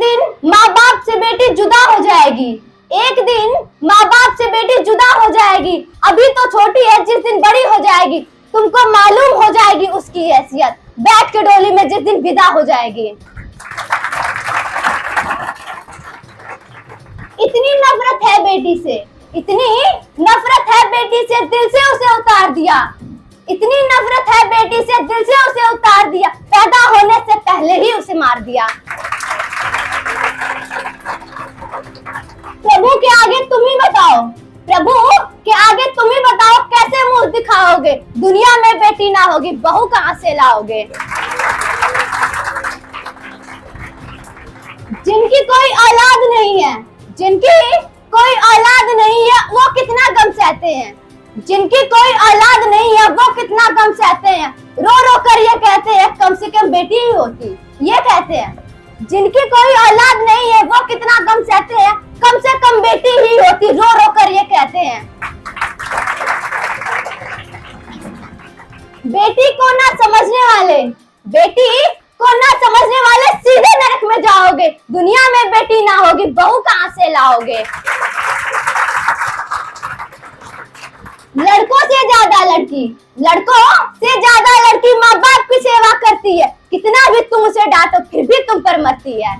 दिन माँ बाप से बेटी जुदा हो जाएगी, एक दिन माँ बाप से बेटी जुदा हो जाएगी। अभी तो छोटी है, जिस दिन बड़ी हो जाएगी तुमको मालूम हो जाएगी उसकी हैसियत, बैठ के डोली में जिस दिन विदा हो जाएगी। इतनी नफरत है बेटी से, इतनी नफरत है बेटी से, दिल से उसे उतार दिया। इतनी नफरत है बेटी से, दिल से उसे उतार दिया। पैदा होने से पहले ही उसे मार दिया। प्रभु के आगे तुम ही बताओ, प्रभु के आगे तुम ही बताओ, कैसे मुंह दिखाओगे? दुनिया में बेटी ना होगी, बहू कहां से लाओगे? जिनकी कोई औलाद नहीं है, जिनकी कोई औलाद नहीं है, वो कितना गम सहते हैं। जिनकी कोई औलाद नहीं है, वो कितना गम सहते हैं। रो रो कर ये कहते हैं कम से कम बेटी ही होती, ये कहते हैं। जिनकी कोई औलाद नहीं है, वो कितना गम सहते हैं, कम से कम बेटी ही होती, रो रो कर ये कहते हैं। बेटी को ना समझने वाले, बेटी को ना समझने वाले सीधे नरक में जाओगे। दुनिया में बेटी ना होगी, बहू कहां से लाओगे? लड़कों से ज्यादा लड़की, लड़कों से ज्यादा लड़की माँ बाप की सेवा करती है। कितना भी तुम उसे डांटो फिर भी तुम पर मरती है।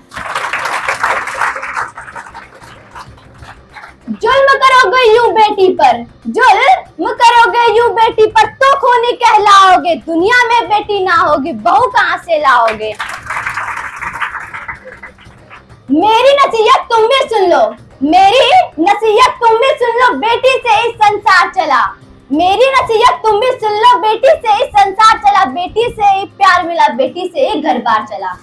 जुल्म करोगे यूं बेटी पर, जुल्म करोगे यूं बेटी पर, तो खूनी कहलाओगे। दुनिया में बेटी ना होगी, बहू कहां से लाओगे? मेरी नसीहत तुम भी सुन लो, मेरी नसीहत तुम भी सुन लो, बेटी से ही संसार चला। मेरी नसीहत तुम भी सुन लो, बेटी से ही संसार चला। बेटी से ही प्यार मिला, बेटी से ही घर बार चला।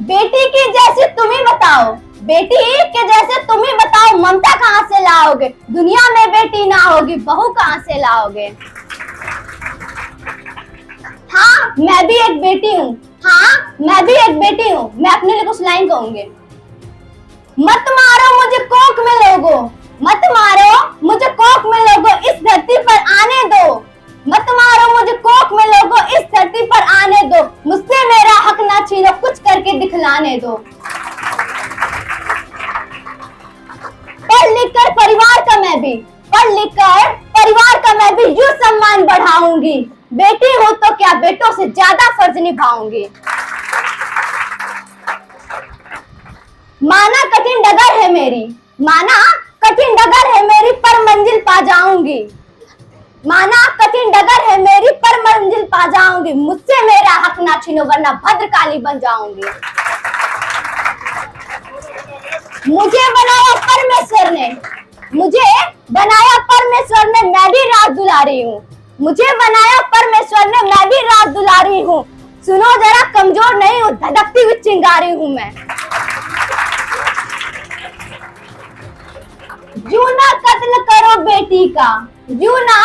बेटी की जैसे तुम ही बताओ, बेटी के जैसे तुम ही बताओ, ममता कहां से लाओगे? दुनिया में बेटी ना होगी, बहू कहां से लाओगे? हाँ मैं भी एक बेटी हूँ, हाँ मैं भी एक बेटी हूँ। मैं अपने लिए कुछ लाइन कहूंगी। मत मारो मुझे कोख में लोगो, मत मारो मुझे कोख में लोगो, इस धरती पर आने दो। मत मारो मुझे कोख में लोगो, इस धरती पर आने दो। मुझसे मेरा हक ना छीनो, कुछ करके दिखलाने दो। पढ़ लिख कर परिवार का मैं भी, पढ़ लिख कर परिवार का मैं भी यूं सम्मान बढ़ाऊंगी। बेटी हो तो क्या, बेटों से ज्यादा फर्ज निभाऊंगी। माना कठिन डगर है मेरी, माना कठिन डगर है मेरी, पर मंजिल पा जाऊंगी। माना कठिन डगर है मेरी, पर मंजिल पा जाऊंगी। मुझसे मेरा हक ना छीनो, वरना भद्रकाली बन जाऊंगी। मुझे बनाया परमेश्वर ने, मुझे बनाया परमेश्वर ने, मैं भी रात दुलारी हूँ। मुझे बनाया परमेश्वर ने, मैं भी रात दुलारी हूँ। सुनो जरा, कमजोर नहीं हूँ, धड़कती हुई चिंगारी हूँ मैं। यूं ना कत्ल करो बेटी का, यूं ना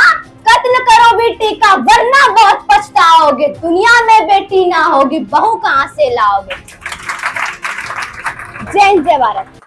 कत्ल करो बेटी का, वरना बहुत पछताओगे। दुनिया में बेटी ना होगी, बहू कहां से लाओगे? जय हिंद, जय भारत।